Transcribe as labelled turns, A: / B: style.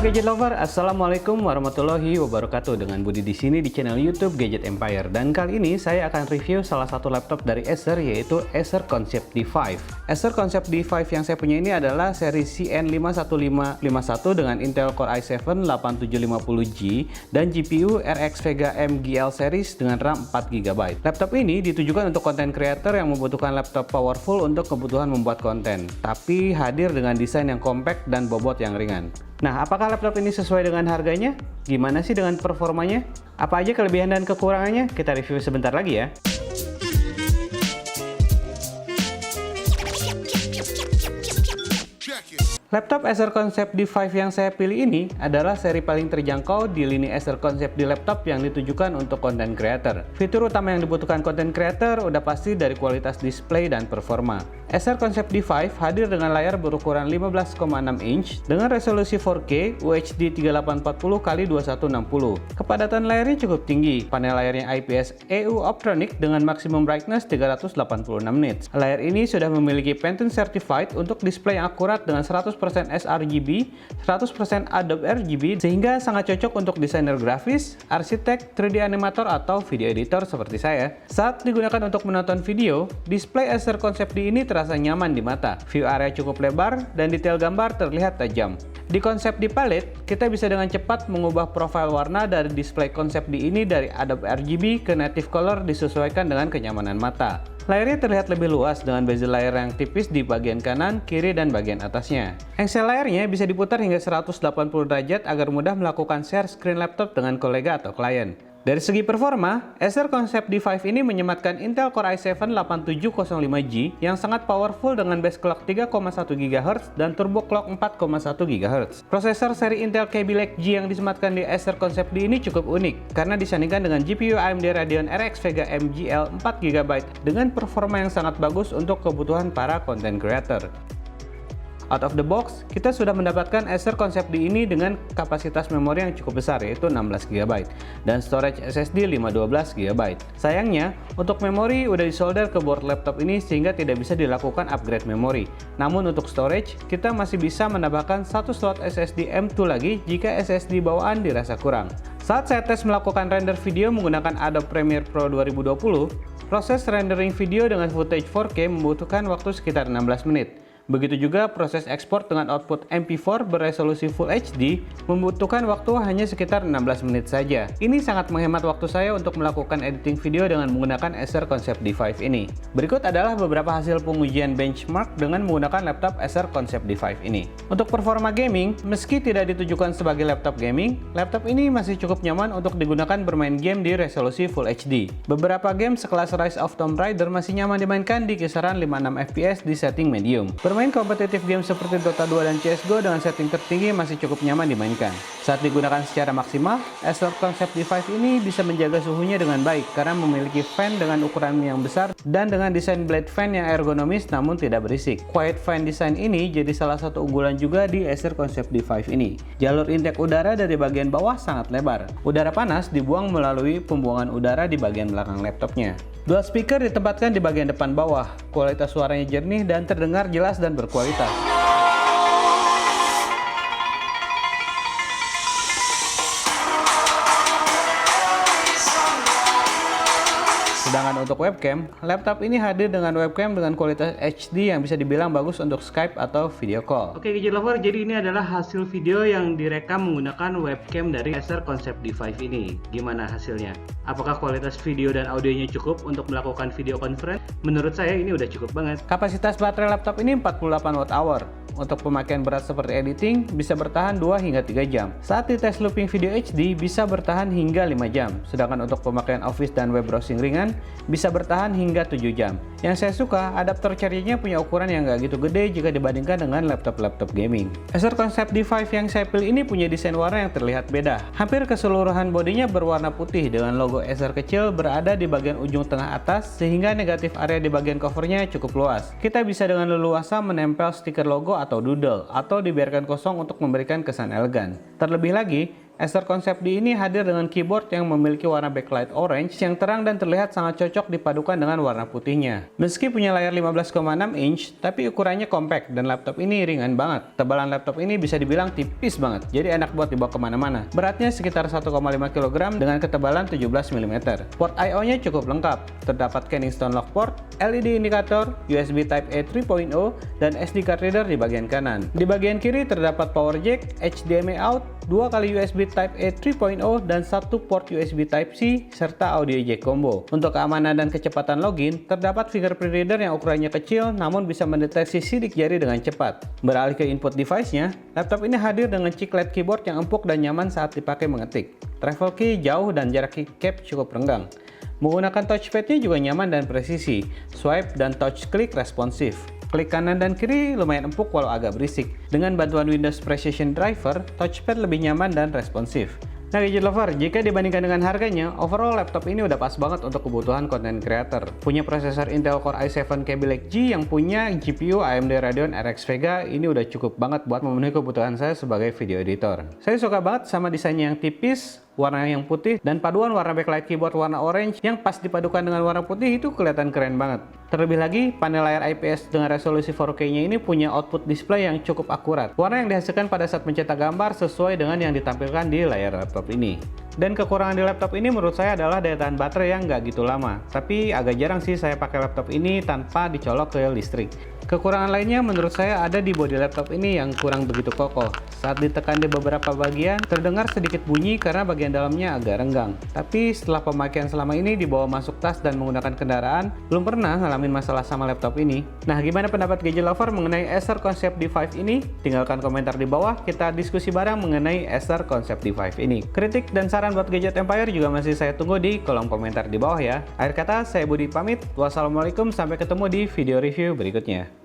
A: Halo gadget lover, assalamualaikum warahmatullahi wabarakatuh. Dengan Budi di sini di channel YouTube Gadget Empire. Dan kali ini saya akan review salah satu laptop dari Acer, yaitu Acer Concept D5. Acer Concept D5 yang saya punya ini adalah seri CN51551 dengan Intel Core i7 8750G dan GPU RX Vega MGL series dengan RAM 4GB. Laptop ini ditujukan untuk content creator yang membutuhkan laptop powerful untuk kebutuhan membuat konten, tapi hadir dengan desain yang compact dan bobot yang ringan. Nah, apakah laptop ini sesuai dengan harganya? Gimana sih dengan performanya? Apa aja kelebihan dan kekurangannya? Kita review sebentar lagi ya. Laptop Acer Concept D5 yang saya pilih ini adalah seri paling terjangkau di lini Acer Concept D laptop yang ditujukan untuk content creator. Fitur utama yang dibutuhkan content creator udah pasti dari kualitas display dan performa. Acer Concept D5 hadir dengan layar berukuran 15,6 inch dengan resolusi 4K UHD 3840x2160. Kepadatan layarnya cukup tinggi. Panel layarnya IPS EU Optronic dengan maksimum brightness 386 nits. Layar ini sudah memiliki Pantone Certified untuk display yang akurat dengan 100% sRGB, 100% Adobe RGB, sehingga sangat cocok untuk desainer grafis, arsitek, 3D animator, atau video editor seperti saya. Saat digunakan untuk menonton video, display Acer Concept D ini terasa nyaman di mata. View area cukup lebar dan detail gambar terlihat tajam. Di Concept D Palette, kita bisa dengan cepat mengubah profil warna dari display Concept D ini dari Adobe RGB ke native color disesuaikan dengan kenyamanan mata. Layarnya terlihat lebih luas dengan bezel layar yang tipis di bagian kanan, kiri, dan bagian atasnya. Engsel layarnya bisa diputar hingga 180 derajat agar mudah melakukan share screen laptop dengan kolega atau klien. Dari segi performa, Acer Concept D5 ini menyematkan Intel Core i7 8705G yang sangat powerful dengan base clock 3,1 GHz dan turbo clock 4,1 GHz. Prosesor seri Intel Kaby Lake G yang disematkan di Acer Concept D ini cukup unik karena disandingkan dengan GPU AMD Radeon RX Vega MGL 4GB dengan performa yang sangat bagus untuk kebutuhan para content creator. Out of the box, kita sudah mendapatkan Acer Concept D ini dengan kapasitas memori yang cukup besar, yaitu 16GB, dan storage SSD 512GB. Sayangnya, untuk memori udah disolder ke board laptop ini sehingga tidak bisa dilakukan upgrade memori. Namun untuk storage, kita masih bisa menambahkan satu slot SSD M2 lagi jika SSD bawaan dirasa kurang. Saat saya tes melakukan render video menggunakan Adobe Premiere Pro 2020, proses rendering video dengan footage 4K membutuhkan waktu sekitar 16 menit. Begitu juga proses ekspor dengan output MP4 beresolusi Full HD membutuhkan waktu hanya sekitar 16 menit saja. Ini sangat menghemat waktu saya untuk melakukan editing video dengan menggunakan Acer Concept D5 ini. Berikut adalah beberapa hasil pengujian benchmark dengan menggunakan laptop Acer Concept D5 ini. Untuk performa gaming, meski tidak ditujukan sebagai laptop gaming, laptop ini masih cukup nyaman untuk digunakan bermain game di resolusi Full HD. Beberapa game sekelas Rise of Tomb Raider masih nyaman dimainkan di kisaran 56 fps di setting medium. Bermain kompetitif game seperti Dota 2 dan CSGO dengan setting tertinggi masih cukup nyaman dimainkan. Saat digunakan secara maksimal, Acer Concept D5 ini bisa menjaga suhunya dengan baik karena memiliki fan dengan ukuran yang besar dan dengan desain blade fan yang ergonomis namun tidak berisik. Quiet fan design ini jadi salah satu unggulan juga di Acer Concept D5 ini. Jalur intake udara dari bagian bawah sangat lebar. Udara panas dibuang melalui pembuangan udara di bagian belakang laptopnya. Dual speaker ditempatkan di bagian depan bawah. Kualitas suaranya jernih dan terdengar jelas dan berkualitas. Sedangkan untuk webcam, laptop ini hadir dengan webcam dengan kualitas HD yang bisa dibilang bagus untuk Skype atau video call. Oke gadget lover, jadi ini adalah hasil video yang direkam menggunakan webcam dari Acer Concept D5 ini. Gimana hasilnya? Apakah kualitas video dan audionya cukup untuk melakukan video conference? Menurut saya ini udah cukup banget. Kapasitas baterai laptop ini 48 Wh. Untuk pemakaian berat seperti editing, bisa bertahan 2 hingga 3 jam. Saat dites looping video HD, bisa bertahan hingga 5 jam. Sedangkan untuk pemakaian Office dan web browsing ringan, bisa bertahan hingga 7 jam. Yang saya suka, adaptor chargernya punya ukuran yang nggak gitu gede jika dibandingkan dengan laptop-laptop gaming. Acer Concept D5 yang saya pilih ini punya desain warna yang terlihat beda. Hampir keseluruhan bodinya berwarna putih dengan logo Acer kecil berada di bagian ujung tengah atas sehingga negatif area di bagian covernya cukup luas. Kita bisa dengan leluasa menempel stiker logo atau doodle, atau dibiarkan kosong untuk memberikan kesan elegan. Terlebih lagi, Acer Concept D ini hadir dengan keyboard yang memiliki warna backlight orange yang terang dan terlihat sangat cocok dipadukan dengan warna putihnya. Meski punya layar 15,6 inch, tapi ukurannya compact dan laptop ini ringan banget. Tebalan laptop ini bisa dibilang tipis banget, jadi enak buat dibawa kemana-mana. Beratnya sekitar 1,5 kg dengan ketebalan 17 mm. Port I/O-nya cukup lengkap, terdapat Kingston lock port, LED indikator, USB Type-A 3.0, dan SD card reader di bagian kanan. Di bagian kiri terdapat power jack, HDMI out, 2 kali USB Type-A 3.0 dan 1 port USB Type-C serta audio jack combo. Untuk keamanan dan kecepatan login, terdapat fingerprint reader yang ukurannya kecil namun bisa mendeteksi sidik jari dengan cepat. Beralih ke input device-nya, laptop ini hadir dengan chiclet keyboard yang empuk dan nyaman saat dipakai mengetik. Travel key jauh dan jarak keycap cukup renggang. Menggunakan touchpad-nya juga nyaman dan presisi, swipe dan touch click responsif. Klik kanan dan kiri lumayan empuk walau agak berisik. Dengan bantuan Windows Precision Driver, touchpad lebih nyaman dan responsif. Nah gadget lover, jika dibandingkan dengan harganya, overall laptop ini udah pas banget untuk kebutuhan content creator. Punya prosesor Intel Core i7 Kaby Lake G yang punya GPU AMD Radeon RX Vega, ini udah cukup banget buat memenuhi kebutuhan saya sebagai video editor. Saya suka banget sama desainnya yang tipis, warna yang putih, dan paduan warna backlight keyboard warna orange yang pas dipadukan dengan warna putih itu kelihatan keren banget. Terlebih lagi, panel layar IPS dengan resolusi 4K-nya ini punya output display yang cukup akurat. Warna yang dihasilkan pada saat mencetak gambar sesuai dengan yang ditampilkan di layar laptop ini. Dan kekurangan di laptop ini menurut saya adalah daya tahan baterai yang nggak gitu lama. Tapi agak jarang sih saya pakai laptop ini tanpa dicolok ke listrik. Kekurangan lainnya menurut saya ada di bodi laptop ini yang kurang begitu kokoh. Saat ditekan di beberapa bagian, terdengar sedikit bunyi karena bagian dalamnya agak renggang. Tapi setelah pemakaian selama ini dibawa masuk tas dan menggunakan kendaraan, belum pernah ngalamin masalah sama laptop ini. Nah, gimana pendapat gadget lover mengenai Acer Concept D5 ini? Tinggalkan komentar di bawah, kita diskusi bareng mengenai Acer Concept D5 ini. Kritik dan saran buat Gadget Empire juga masih saya tunggu di kolom komentar di bawah ya. Akhir kata, saya Budi pamit. Wassalamualaikum, sampai ketemu di video review berikutnya.